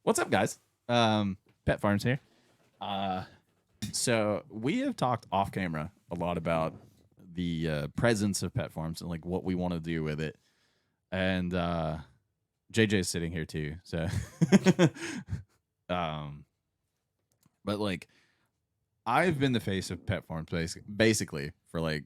What's up, guys? Pet Farms here. So we have talked off camera a lot about the presence of Pet Farms and like what we want to do with it. And JJ's sitting here too. So, but like, I've been the face of Pet Farms basically for like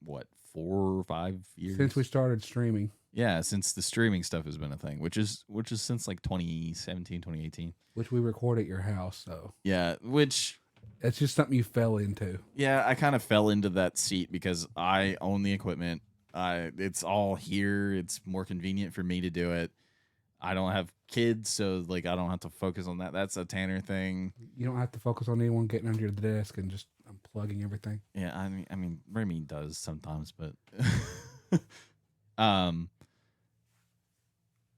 what 4 or 5 years Since we started streaming. Yeah, since the streaming stuff has been a thing, which is since like 2017, 2018. Which we record at your house, so Yeah, which it's just something you fell into. yeah, I kind of fell into that seat because I own the equipment. It's all here. It's more convenient for me to do it. I don't have kids, so like I don't have to focus on that. That's a Tanner thing. You don't have to focus on anyone getting under the desk and just unplugging everything. Yeah, I mean, Remy does sometimes, but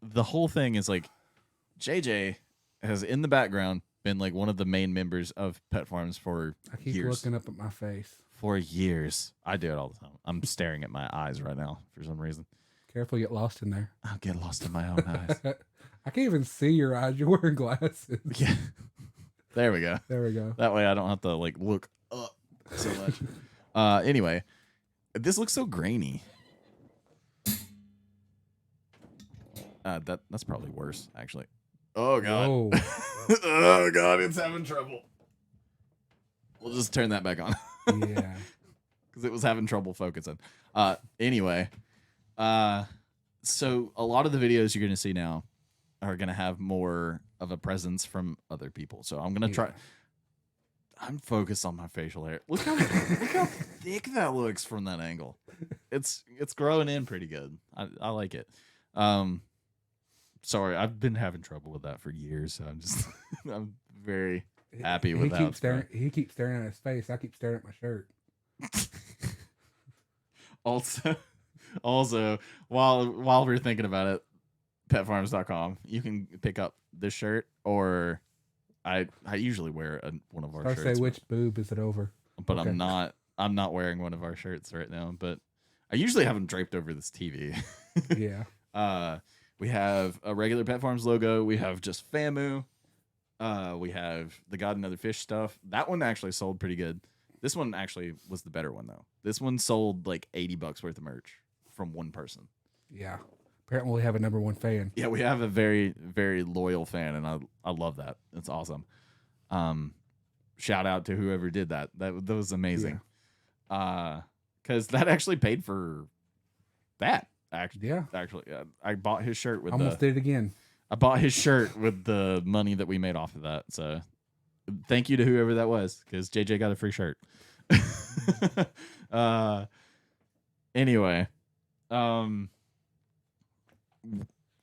the whole thing is like JJ has in the background been like one of the main members of Pet Farms for I keep years. looking up at my face. For years. I do it all the time. I'm staring at my eyes right now for some reason. Careful, you get lost in there. I'll get lost in my own eyes. I can't even see your eyes. You're wearing glasses. Yeah. There we go. There we go. That way I don't have to like look up so much. Anyway, this looks so grainy. That's probably worse, actually. Oh god. Whoa. Oh god, it's having trouble. We'll just turn that back on. Yeah. Because it was having trouble focusing. Anyway, so a lot of the videos you're going to see now are going to have more of a presence from other people. So I'm going to try. I'm focused on my facial hair. Look how thick that looks from that angle. It's growing in pretty good. I like it. Sorry, I've been having trouble with that for years. So I'm very happy with that. He keeps staring at his face. I keep staring at my shirt. Also, while we're thinking about it, petfarms.com, you can pick up this shirt, or I usually wear one of our shirts. I say which boob is it over? But okay. I'm not wearing one of our shirts right now, but I usually have them draped over this TV. Yeah. We have a regular Pet Farms logo. We have just FAMU. We have the God and Other Fish stuff. That one actually sold pretty good. This one actually was the better one, though. This one sold like $80 worth of merch from one person. Yeah. Apparently we have a #1 fan. Yeah, we have a very, very loyal fan, and I love that. It's awesome. Shout out to whoever did that. That was amazing. Because that actually paid for that. Actually, I bought his shirt with almost did it again. I bought his shirt with the money that we made off of that. So thank you to whoever that was, because JJ got a free shirt. Anyway,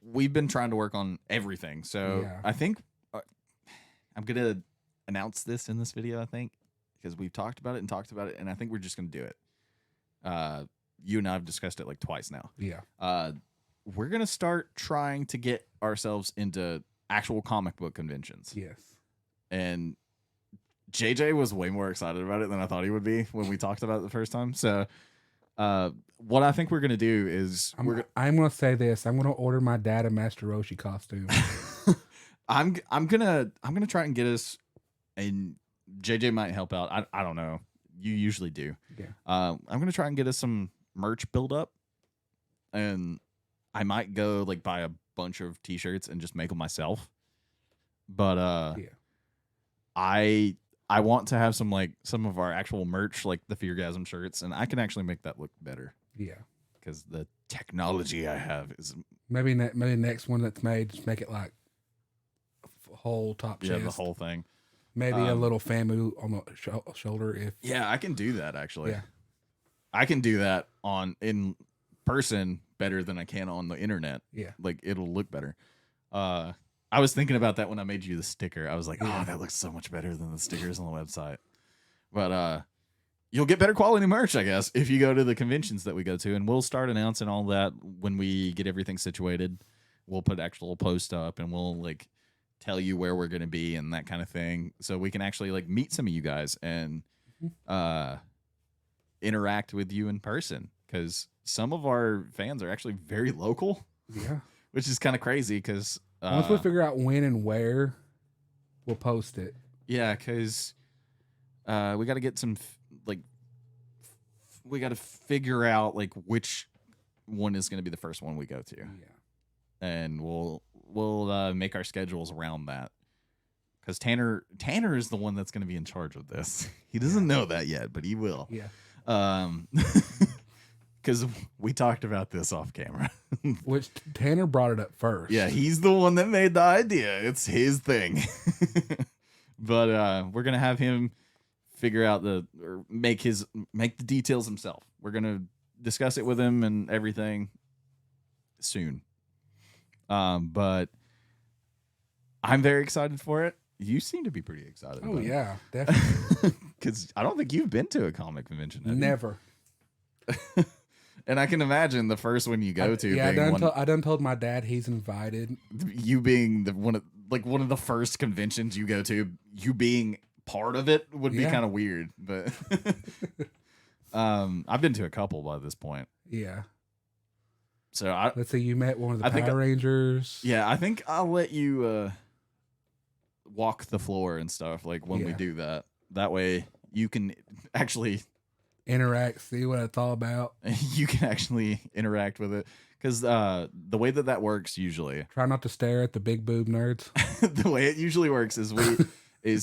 we've been trying to work on everything. So I think I'm going to announce this in this video, I think, because we've talked about it, and I think we're just going to do it. You and I have discussed it like twice now. Yeah. We're going to start trying to get ourselves into actual comic book conventions. Yes. And JJ was way more excited about it than I thought he would be when we talked about it the first time. So what I think we're going to do is I'm going to say this. I'm going to order my dad a Master Roshi costume. I'm going to try and get us, and JJ might help out. I don't know. You usually do. Yeah. I'm going to try and get us some merch build up, and I might go like buy a bunch of t-shirts and just make them myself. But I want to have some of our actual merch, like the Feargasm shirts, and I can actually make that look better. Yeah. Because the technology I have is maybe next one that's made, just make it like a whole top chest. Yeah, the whole thing. Maybe a little FAMU on the shoulder. Yeah, I can do that actually. Yeah. I can do that in person better than I can on the internet. Yeah. Like it'll look better. I was thinking about that when I made you the sticker. I was like, oh, that looks so much better than the stickers on the website. But you'll get better quality merch, I guess, if you go to the conventions that we go to, and we'll start announcing all that when we get everything situated. We'll put actual post up, and we'll like tell you where we're going to be and that kind of thing, so we can actually like meet some of you guys and interact with you in person, because some of our fans are actually very local. Yeah. Which is kind of crazy because once we figure out when and where, We'll post it. Yeah, because we got to get some we got to figure out like which one is going to be the first one we go to, and we'll make our schedules around that. Because Tanner is the one that's going to be in charge of this. He doesn't know that yet, but he will. Yeah. Because we talked about this off camera. Which Tanner brought it up first. Yeah, he's the one that made the idea. It's his thing. But we're gonna have him figure out make the details himself. We're gonna discuss it with him and everything soon. But I'm very excited for it. You seem to be pretty excited. Oh about yeah, definitely. Because I don't think you've been to a comic convention. Have you? Never. And I can imagine the first one you go to. Yeah, being I done told my dad he's invited. You being one of the first conventions you go to, you being part of it would be kind of weird. But I've been to a couple by this point. Yeah. So let's say you met one of the Power Rangers. Yeah, I think I'll let you walk the floor and stuff like when we do that. That way you can actually interact, see what it's all about. You can actually interact with it. Because the way that works usually. Try not to stare at the big boob nerds. The way it usually works is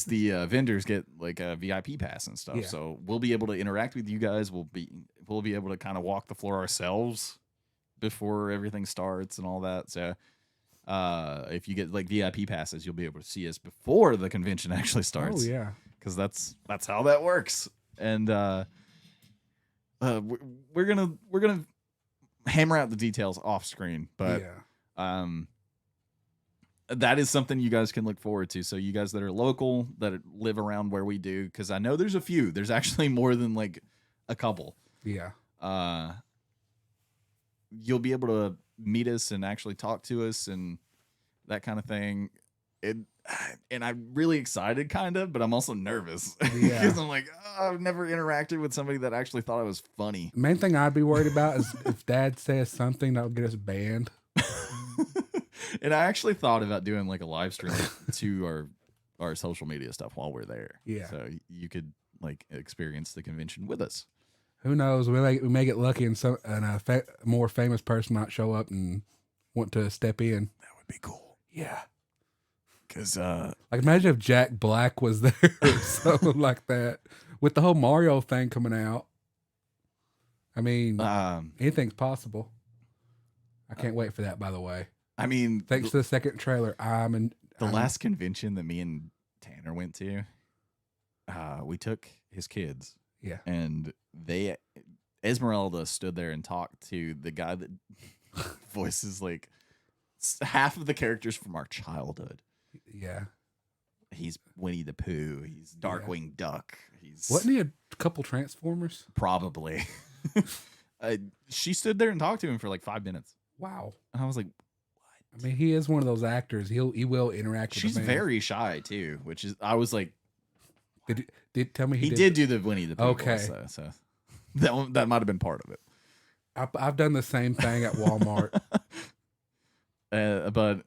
the vendors get like a VIP pass and stuff. Yeah. So we'll be able to interact with you guys. We'll be able to kind of walk the floor ourselves before everything starts and all that. So if you get like VIP passes, you'll be able to see us before the convention actually starts. Oh yeah. Because that's how that works. And we're gonna hammer out the details off screen, but that is something you guys can look forward to. So you guys that are local, that live around where we do, because I know there's a few. There's actually more than like a couple. Yeah. You'll be able to meet us and actually talk to us and that kind of thing. And I'm really excited, kind of, but I'm also nervous because I'm like, I've never interacted with somebody that actually thought I was funny. Main thing I'd be worried about is if Dad says something that'll get us banned. And I actually thought about doing like a live stream to our social media stuff while we're there. Yeah. So you could like experience the convention with us. Who knows? We may get lucky and a more famous person might show up and want to step in. That would be cool. Yeah. Because like imagine if Jack Black was there or something like that with the whole Mario thing coming out. I mean, anything's possible. I can't wait for that, by the way. I mean, thanks to the second trailer. Last convention that me and Tanner went to, we took his kids. Yeah. And Esmeralda stood there and talked to the guy that voices like half of the characters from our childhood. Yeah. He's Winnie the Pooh. He's Darkwing Duck. Wasn't he a couple Transformers? Probably. She stood there and talked to him for like 5 minutes. Wow. And I was like, what? I mean, he is one of those actors. He will interact with She's very shy too, which is, I was like, did tell me he did do the Winnie the Pooh voice, so that might have been part of it. I've done the same thing at Walmart. But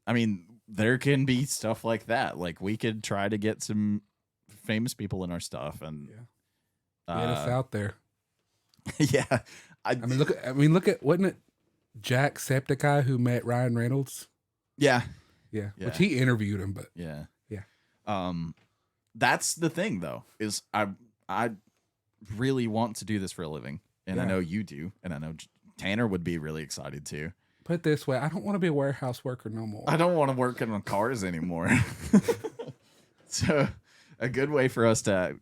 I mean, there can be stuff like that. Like we could try to get some famous people in our stuff and get us out there. Yeah. I mean, look at wasn't it Jacksepticeye who met Ryan Reynolds? Yeah. Which he interviewed him, but yeah. Yeah. That's the thing though, is I really want to do this for a living. And I know you do, and I know Tanner would be really excited too. Put it this way, I don't want to be a warehouse worker no more. I don't want to work on cars anymore. So a good way for us to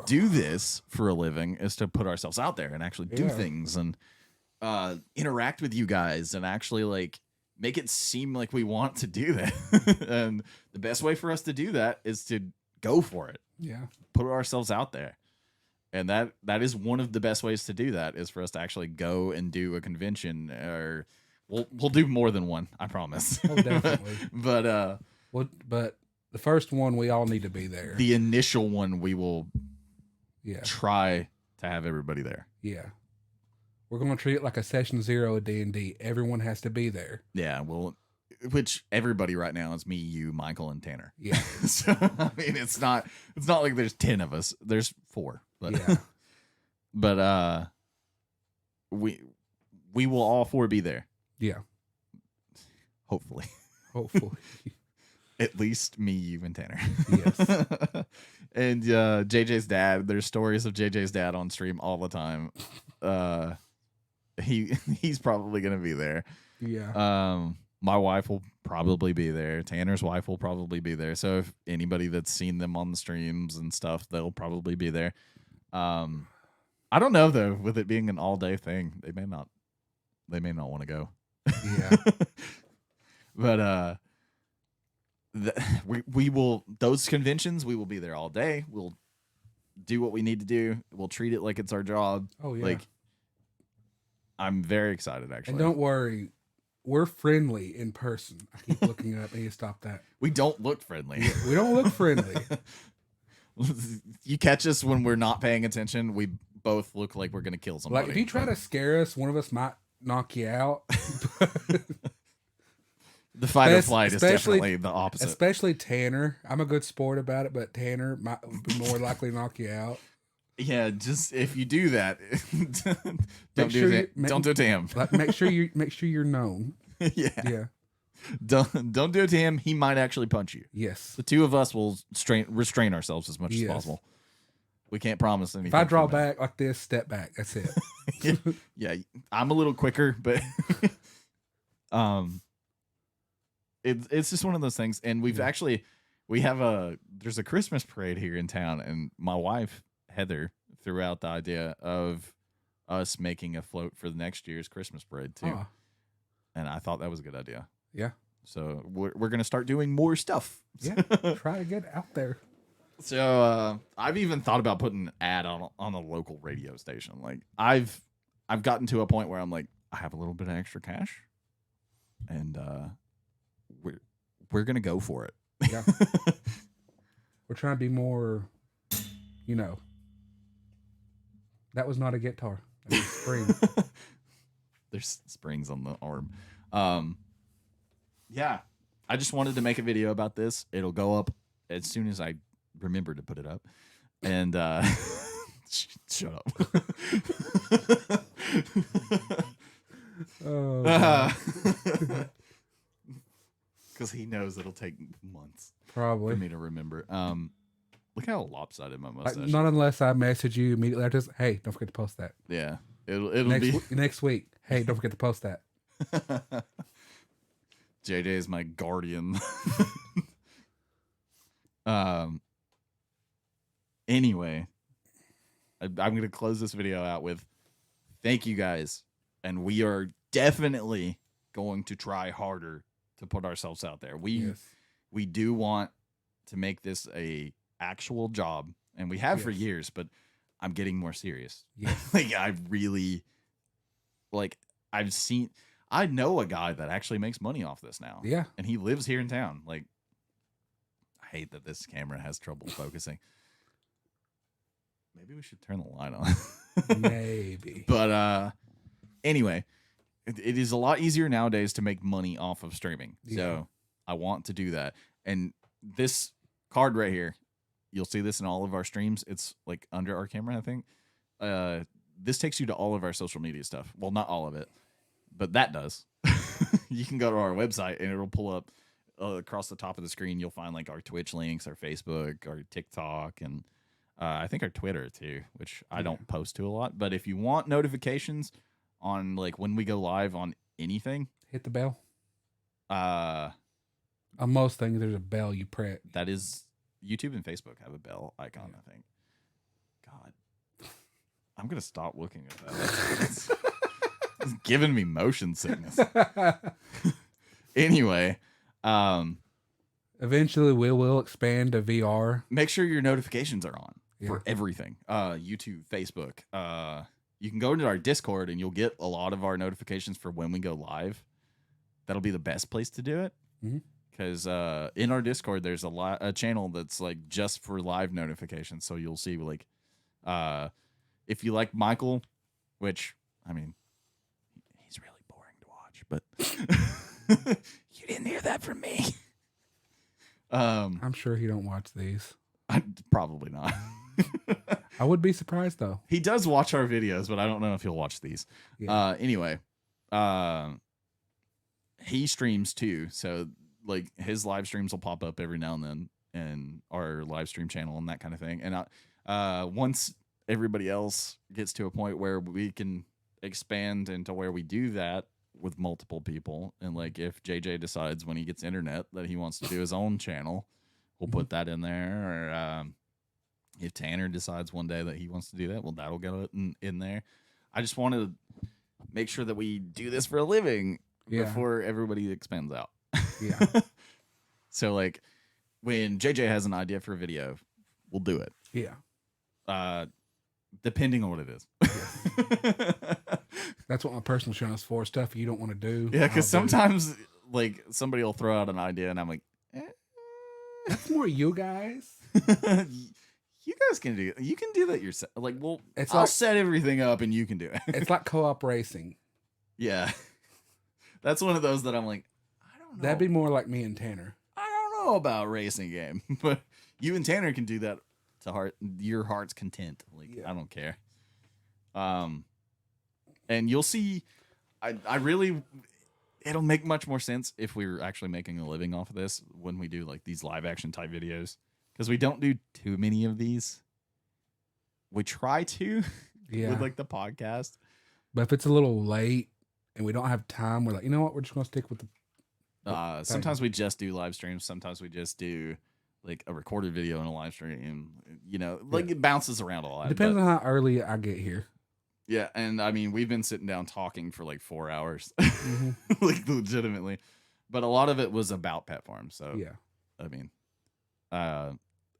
do this for a living is to put ourselves out there and actually do things and interact with you guys and actually like make it seem like we want to do that. And the best way for us to do that is to go for it. Yeah. Put ourselves out there. And that is one of the best ways to do that is for us to actually go and do a convention, or we'll do more than one, I promise. Oh, definitely. But but the first one we all need to be there. The initial one we will try to have everybody there. Yeah. We're going to treat it like a session 0 of D&D. Everyone has to be there. Yeah, we'll which everybody right now is me, you, Michael, and Tanner. Yeah. So I mean, it's not like there's 10 of us. There's 4. But Yeah. but we will all 4 be there. Yeah. Hopefully. At least me, you, and Tanner. Yes. And JJ's dad. There's stories of JJ's dad on stream all the time. He's probably gonna be there. Yeah. My wife will probably be there. Tanner's wife will probably be there. So if anybody that's seen them on the streams and stuff, they'll probably be there. I don't know though. With it being an all-day thing, they may not want to go. Yeah. But we will, those conventions, we will be there all day. We'll do what we need to do. We'll treat it like it's our job. Oh yeah. Like, I'm very excited actually. And don't worry, we're friendly in person. I keep looking up. I need to stop that. We don't look friendly. We don't look friendly. You catch us when we're not paying attention. We both look like we're gonna kill somebody. Like if you try to scare us, one of us might knock you out. The fight or flight is definitely the opposite. Especially Tanner. I'm a good sport about it, but Tanner might be more likely to knock you out. Yeah, just if you do that, don't do it to him. Like, make sure you're known. Yeah. Yeah. Don't do it to him. He might actually punch you. Yes. The 2 of us will restrain ourselves as much as possible. We can't promise anything. If I draw back like this, step back. That's it. Yeah, I'm a little quicker, but it's just one of those things. And we've actually there's a Christmas parade here in town, and my wife Heather threw out the idea of us making a float for the next year's Christmas parade too. And I thought that was a good idea. Yeah. So we're gonna start doing more stuff. Yeah. Try to get out there. So I've even thought about putting an ad on a local radio station. Like I've gotten to a point where I'm like, I have a little bit of extra cash, and we're gonna go for it. Yeah. We're trying to be more, that was not a guitar. That was a spring. There's springs on the arm. Yeah. I just wanted to make a video about this. It'll go up as soon as I remember to put it up. And shut up. Because he knows it'll take months probably for me to remember. Look how lopsided my mustache is. Not unless I message you immediately after this. Hey, don't forget to post that. Yeah. It'll be next week. Hey, don't forget to post that. JJ is my guardian. Anyway, I'm going to close this video out with thank you guys. And we are definitely going to try harder to put ourselves out there. We do want to make this a actual job, and we have for years, but I'm getting more serious. Yes. Like I know a guy that actually makes money off this now. Yeah. And he lives here in town. Like, I hate that this camera has trouble focusing. Maybe we should turn the light on. Maybe. But anyway, it is a lot easier nowadays to make money off of streaming. Yeah. So I want to do that. And this card right here, you'll see this in all of our streams. It's like under our camera, I think. This takes you to all of our social media stuff. Well, not all of it, but that does. You can go to our website and it'll pull up across the top of the screen. You'll find like our Twitch links, our Facebook, our TikTok, and I think our Twitter too, which I don't post to a lot. But if you want notifications on like when we go live on anything, hit the bell. On most things, there's a bell you press. That is YouTube and Facebook have a bell icon, I think. God, I'm gonna stop looking at that. It's giving me motion sickness. Anyway, eventually we will expand to VR. Make sure your notifications are on for everything. YouTube, Facebook. You can go into our Discord and you'll get a lot of our notifications for when we go live. That'll be the best place to do it. Because in our Discord, there's a channel that's like just for live notifications. So you'll see like if you like Michael, which I mean, he's really boring to watch, but you You didn't hear that from me. I'm sure he don't watch these. Probably not. I would be surprised though. He does watch our videos, but I don't know if he'll watch these. Yeah. Anyway, he streams too, so like his live streams will pop up every now and then, and our live stream channel and that kind of thing. And once everybody else gets to a point where we can expand into where we do that with multiple people, and like if JJ decides when he gets internet that he wants to do his own channel, we'll put that in there. Or if Tanner decides one day that he wants to do that, well, that'll go in there. I just want to make sure that we do this for a living before everybody expands out. Yeah. So like when JJ has an idea for a video, we'll do it. Yeah. Depending on what it is. Yes. That's what my personal channel is for. Stuff you don't want to do. Yeah, because sometimes like somebody will throw out an idea and I'm like, that's more you guys. You guys can do it. You can do that yourself. Like, well, I'll Like, set everything up and you can do it. It's like co-op racing. Yeah. That's one of those that I'm like, I don't know. That'd be more like me and Tanner. I don't know about racing game, but you and Tanner can do that to your heart's content. Like, I don't care. And you'll see, I really, it'll make much more sense if we were actually making a living off of this when we do like these live action type videos. Because we don't do too many of these. We try to with like the podcast. But if it's a little late and we don't have time, we're like, you know what? We're just going to stick with the sometimes we just do live streams. Sometimes we just do like a recorded video and a live stream. You know, like it bounces around a lot. It depends on how early I get here. Yeah, and I mean, we've been sitting down talking for like 4 hours, like legitimately. But a lot of it was about Pet Farm. So yeah, I mean,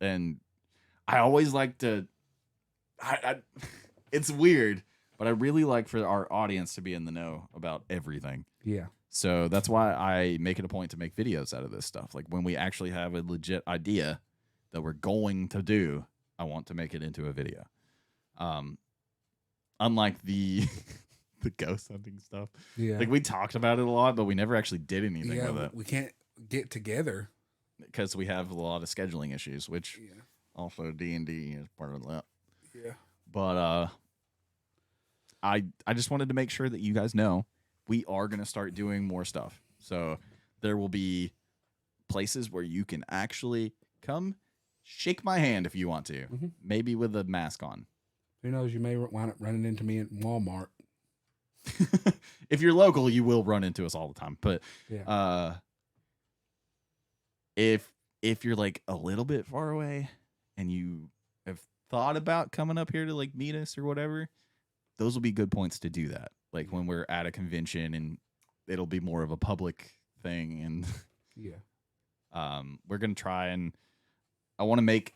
and I always like to. It's weird, but I really like for our audience to be in the know about everything. Yeah. So that's why I make it a point to make videos out of this stuff. Like when we actually have a legit idea that we're going to do, I want to make it into a video. Unlike the ghost hunting stuff. Yeah. Like we talked about it a lot, but we never actually did anything with it. We can't get together because we have a lot of scheduling issues, which also D&D is part of that. Yeah. But I just wanted to make sure that you guys know we are going to start doing more stuff. So there will be places where you can actually come shake my hand if you want to, maybe with a mask on. Who knows? You may wind up running into me at Walmart. If you're local, you will run into us all the time. But if you're like a little bit far away and you have thought about coming up here to like meet us or whatever, those will be good points to do that. Like when we're at a convention and it'll be more of a public thing. And we're going to try and I want to make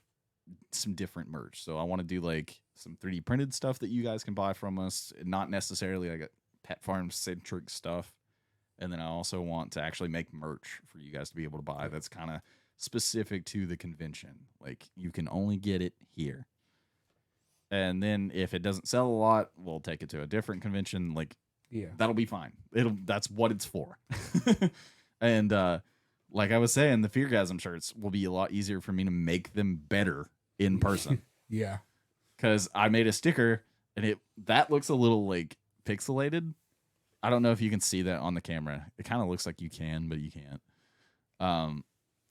some different merch. So I want to do like some 3D printed stuff that you guys can buy from us, not necessarily like a Pet Farm centric stuff. And then I also want to actually make merch for you guys to be able to buy that's kind of specific to the convention. Like you can only get it here. And then if it doesn't sell a lot, we'll take it to a different convention. Like that'll be fine. That's what it's for. And like I was saying, the Feargasm shirts will be a lot easier for me to make them better in person. Yeah. Because I made a sticker and that looks a little like pixelated. I don't know if you can see that on the camera. It kind of looks like you can, but you can't.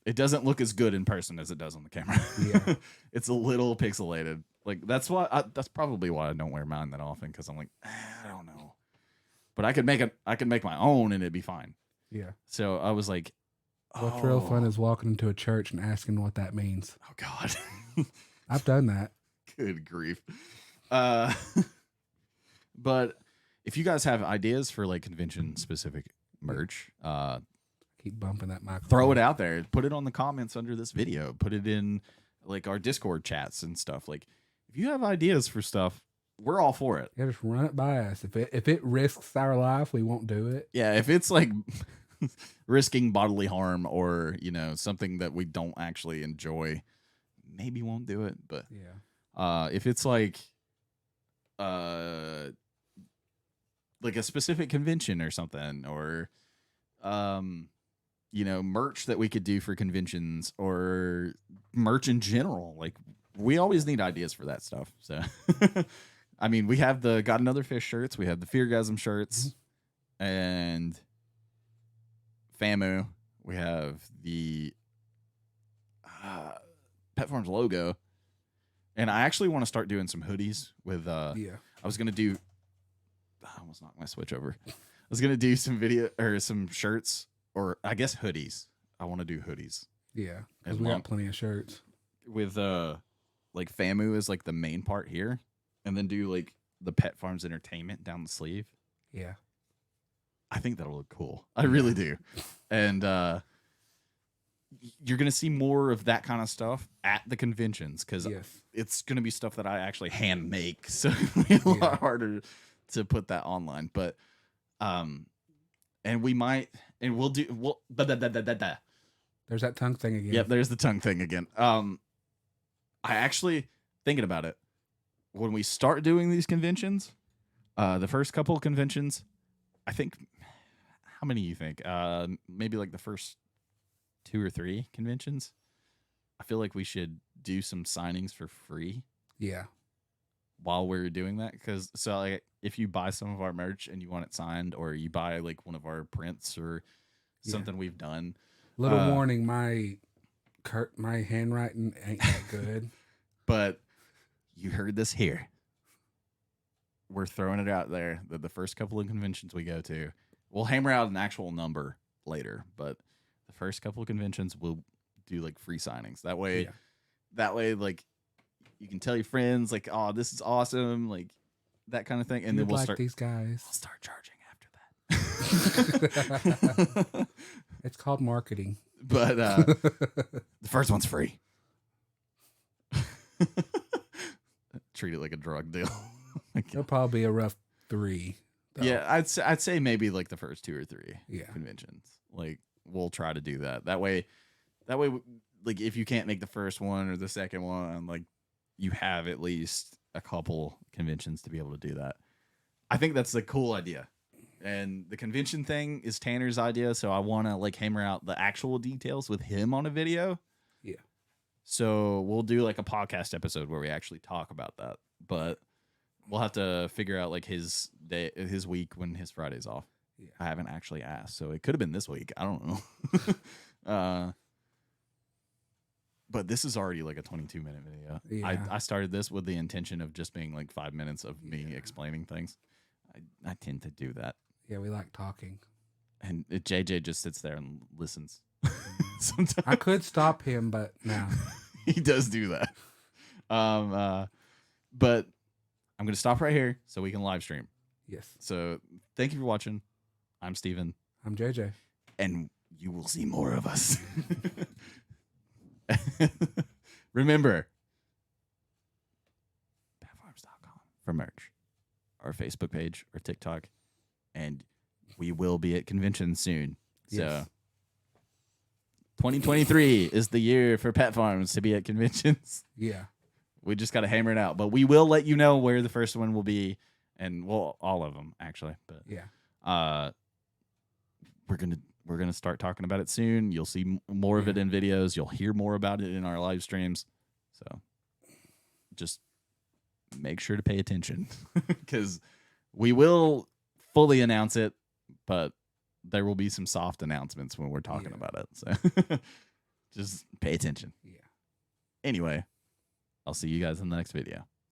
It doesn't look as good in person as it does on the camera. Yeah. It's a little pixelated. Like that's probably why I don't wear mine that often. Cause I'm like, I don't know, but I could make my own and it'd be fine. Yeah. So I was like, what's real fun is walking into a church and asking what that means. Oh God. I've done that. Good grief. But if you guys have ideas for like convention specific merch, keep bumping that microphone. Throw it out there. Put it on the comments under this video. Put it in like our Discord chats and stuff. Like if you have ideas for stuff, we're all for it. Yeah, just run it by us. If it risks our life, we won't do it. Yeah, if it's like risking bodily harm or, you know, something that we don't actually enjoy, maybe won't do it. But if it's like a specific convention or something, or merch that we could do for conventions or merch in general. Like, we always need ideas for that stuff. So, I mean, we have the Got Another Fish shirts. We have the Feargasm shirts and FAMU. We have the Pet Farms logo. And I actually want to start doing some hoodies with, I was going to do, I almost knocked my Switch over. I was going to do some video or some shirts, or I guess hoodies. I want to do hoodies. Yeah. Because we got plenty of shirts. With, like FAMU is like the main part here. And then do like the Pet Farms Entertainment down the sleeve. Yeah. I think that'll look cool. I really do. And, you're going to see more of that kind of stuff at the conventions because it's going to be stuff that I actually hand make. So it'll be a lot harder to put that online. But, and we might, and we'll do, There's that tongue thing again. Yep, there's the tongue thing again. I actually, thinking about it, when we start doing these conventions, the first couple of conventions, I think, how many do you think? Maybe like the first 2 or 3 conventions. I feel like we should do some signings for free. Yeah. While we're doing that, because like if you buy some of our merch and you want it signed, or you buy like one of our prints or something we've done. Little warning, my handwriting ain't that good. But you heard this here. We're throwing it out there that the first couple of conventions we go to, we'll hammer out an actual number later, but the first couple of conventions we'll do like free signings. That way, like you can tell your friends like, oh, this is awesome, like that kind of thing, and then we'll start these guys. We'll start charging after that. It's called marketing. But the first one's free. Treat it like a drug deal. It'll probably be a rough 3. Though. Yeah, I'd say maybe like the first 2 or 3 conventions. Like we'll try to do that. That way, like if you can't make the first one or the second one, like you have at least a couple conventions to be able to do that. I think that's a cool idea. And the convention thing is Tanner's idea, so I want to like hammer out the actual details with him on a video. Yeah. So we'll do like a podcast episode where we actually talk about that. But we'll have to figure out like his week when his Friday's off. Yeah. I haven't actually asked, so it could have been this week. I don't know. But this is already like a 22-minute video. Yeah. I started this with the intention of just being like 5 minutes of me explaining things. I tend to do that. Yeah, we like talking. And JJ just sits there and listens. Sometimes I could stop him, but no. He does do that. But I'm going to stop right here so we can live stream. Yes. So thank you for watching. I'm Steven. I'm JJ. And you will see more of us. Remember, petfarms.com for merch, our Facebook page, or TikTok, and we will be at conventions soon. Yes. So 2023 is the year for Pet Farms to be at conventions. Yeah. We just got to hammer it out. But we will let you know where the first one will be, and well, all of them, actually. But yeah. We're gonna start talking about it soon. You'll see more of it in videos. You'll hear more about it in our live streams. So just make sure to pay attention because we will fully announce it, but there will be some soft announcements when we're talking about it. So just pay attention. Yeah. Anyway, I'll see you guys in the next video.